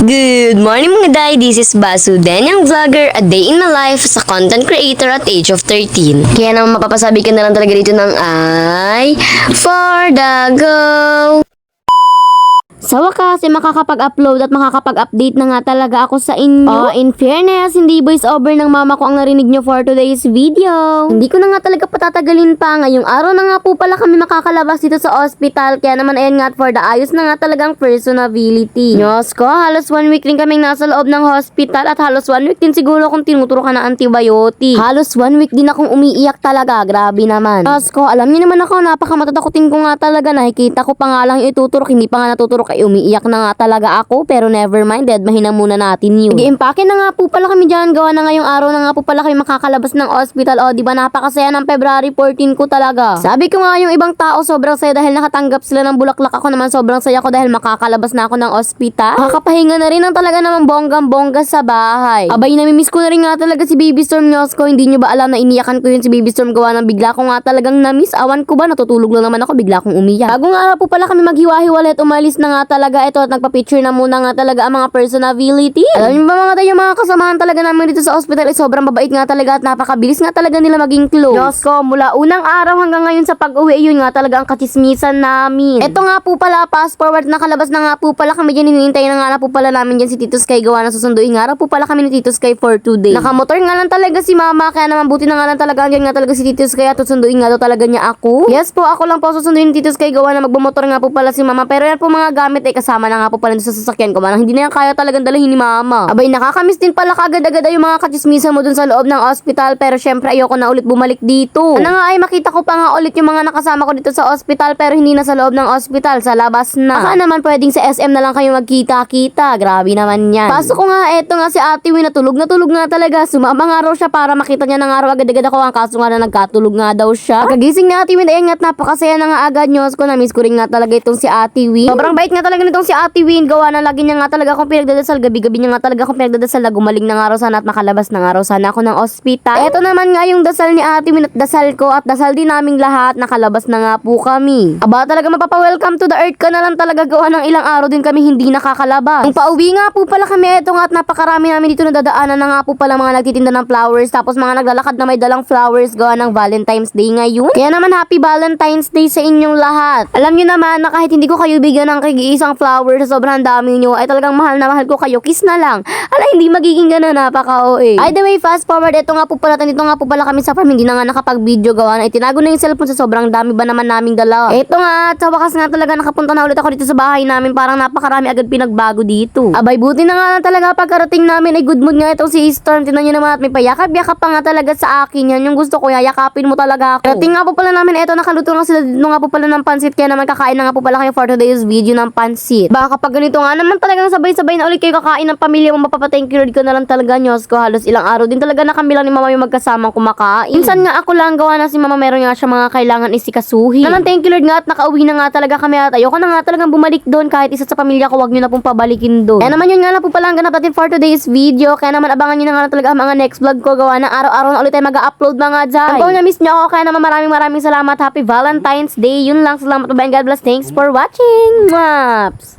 Good morning mga day, this is Basu, Danyang Vlogger, a day in my life as a content creator at age of 13. Kaya naman mapapasabi ka na lang talaga dito ng ay for the go! Sa wakas, makakapag-upload at makakapag-update na nga talaga ako sa inyo. In fairness, hindi voice over ng mama ko ang narinig nyo for today's video. Hindi ko na nga talaga patatagalin pa. Ngayong araw na nga po pala kami makakalabas dito sa hospital. Kaya naman ayan nga for the ayos na nga talagang personability. Diyos ko, halos 1 week rin kaming nasa loob ng hospital at halos 1 week din siguro kung tinuturo ka ng antibiotic. Halos 1 week din akong umiiyak talaga. Grabe naman. Diyos ko, alam niyo naman ako, napakamatatakotin ko nga talaga. Nakikita ko pa nga lang ituturok, hindi pa nga natuturok ay umiiyak na nga talaga ako, pero never mind, deadmahin na muna natin yun. Nag-iimpake na nga po pala kami dyan, gawa na ngayong araw na nga po pala kami makakalabas ng hospital. O diba napakasaya ng February 14 ko talaga. Sabi ko nga yung ibang tao sobrang saya dahil nakatanggap sila ng bulaklak, ako naman sobrang saya ko dahil makakalabas na ako ng hospital. Makakapahinga na rin ang talaga namang bonggang-bongga sa bahay. Abay, namimiss ko na rin nga talaga si Baby Storm. Nyos ko, hindi nyo ba alam na iniyakan ko yun si Baby Storm, gawa ng bigla ko nga talagang namiss. Awan ko ba, natutulog lang naman ako, bigla akong umiyak. Bagong araw po pala kami maghiwa-hiwalay at umalis na nga talaga ito at nagpa-picture na muna nga talaga ang mga personability. Alam niyo ba mga tayo, mga kasamahan talaga namin dito sa hospital ay sobrang babait nga talaga at napakabilis nga talaga nila maging close. Diyos ko, mula unang araw hanggang ngayon sa pag-uwi, yun nga talaga ang katismisan namin. Ito nga po pala, fast forward, nakalabas na nga po pala kami dyan, hinihintay na nga po pala namin dyan si Tito Sky, gawa na susunduin nga raw po pala kami ni Tito Sky for 2 days. Nakamotor nga lang talaga si mama, kaya naman buti na nga lang talaga andyan nga talaga si Tito Sky at susunduin nga daw talaga niya ako. Yes po, ako lang po susunduin ni Tito Sky, gawa na magbumotor nga po pala si mama, pero yan po mga gamit ay kasama na nga po pala sa sasakyan ko, manang hindi na yan kaya talagang dalahin ni mama. Abay, nakakamiss din pala kagad-agad yung mga kachismisan mo dun sa loob ng hospital, pero syempre ayoko na ulit bumalik dito. Ano nga ay makita ko pa nga ulit yung mga nakasama ko dito sa hospital, pero hindi na sa loob ng hospital, sa labas na. Baka naman pwedeng sa SM na lang kayo magkita-kita. Grabe naman yan. Pasok ko nga, eto nga si Ate Win, natulog nga talaga. Sumama nga raw siya para makita niya na nga raw agad-agad ako, ang kaso nga na nagkatulog nga daw siya. Kagising ni Ate Win, ayan nga, napakasaya na nga agad. Nyos ko, na-miss ko rin nga talaga itong si Ate Win. Sobrang bait nga talaga nitong si Ate Win, gawa na lagi niya nga talaga akong pinagdadasal, gabi-gabi niya nga talaga akong pinagdadasal na gumaling na nga raw sana at makalabas na nga raw sana ako ng ospital. Eto naman nga yung dasal ni Ate Win at dasal ko at dasal din naming lahat, nakalabas na nga po kami. Aba, talaga mapapa-welcome to the earth ka na lang talaga, gawa ng ilang araw din kami hindi nakakalabas. Nung pauwi nga po pala kami, eto nga at napakarami namin dito na dadaanan na nga po pala mga nagtitinda ng flowers, tapos mga naglalakad na may dalang flowers, gawa ng Valentine's Day ngayon. Kaya naman happy Valentine's Day sa inyong lahat. Alam nyo naman na kahit hindi ko kayo bigyan ng kag-iisang flowers sa sobrang dami nyo, ay talagang mahal na mahal ko kayo, kiss na lang. Ala, hindi magiging gana, napaka-OA. Either way, fast forward, ito nga po pala, dito nga po pala kami sa farm, hindi na nga nakapag-video, gawa na itinago na yung cellphone sa sobrang dami ba naman naming dalawa. Ito nga, at sa wakas nga talaga nakapunta na ulit ako dito sa bahay namin, parang napakarami agad pinagbago dito. Abay, buti na nga talaga pagkarating namin ay good mood nga itong si Storm. Tinan nyo naman at may payakap-yakap pa nga talaga sa akin. Yan yung gusto ko, yayakapin mo talaga ako. Karating nga po pala namin, eto nakaluto nga sila dito nga po pala ng pansit, kaya naman kakain na nga po pala kayo for today's video ng pansit. Baka kapag ganito nga naman talagang sabay-sabay na ulit kayo kakain ng pamilya mo, mapapathank you ko na lang talaga. Nyos ko, halos ilang araw din talaga na kami lang ni mama yung magkasamang kumakain. Minsan nga ako lang, gawa na si mama meron nga siya mga kailangan isikasuhin. Nalang thank you Lord nga at nakauwi na nga talaga kami at ayoko na nga talagang bumalik doon, kahit isa sa pamilya ko, wag nyo na pong pabalikin doon. Kaya naman yun nga lang po pala ang ganap natin for today's video. Kaya naman abangan nyo na nga talaga ang mga next vlog ko, gawa na araw-araw na ulit tayo mag-upload mga jay. Kung na-miss nyo ako, kaya naman maraming salamat. Happy Valentine's Day. Yun lang, salamat po, God bless, thanks for watching. Mwaps!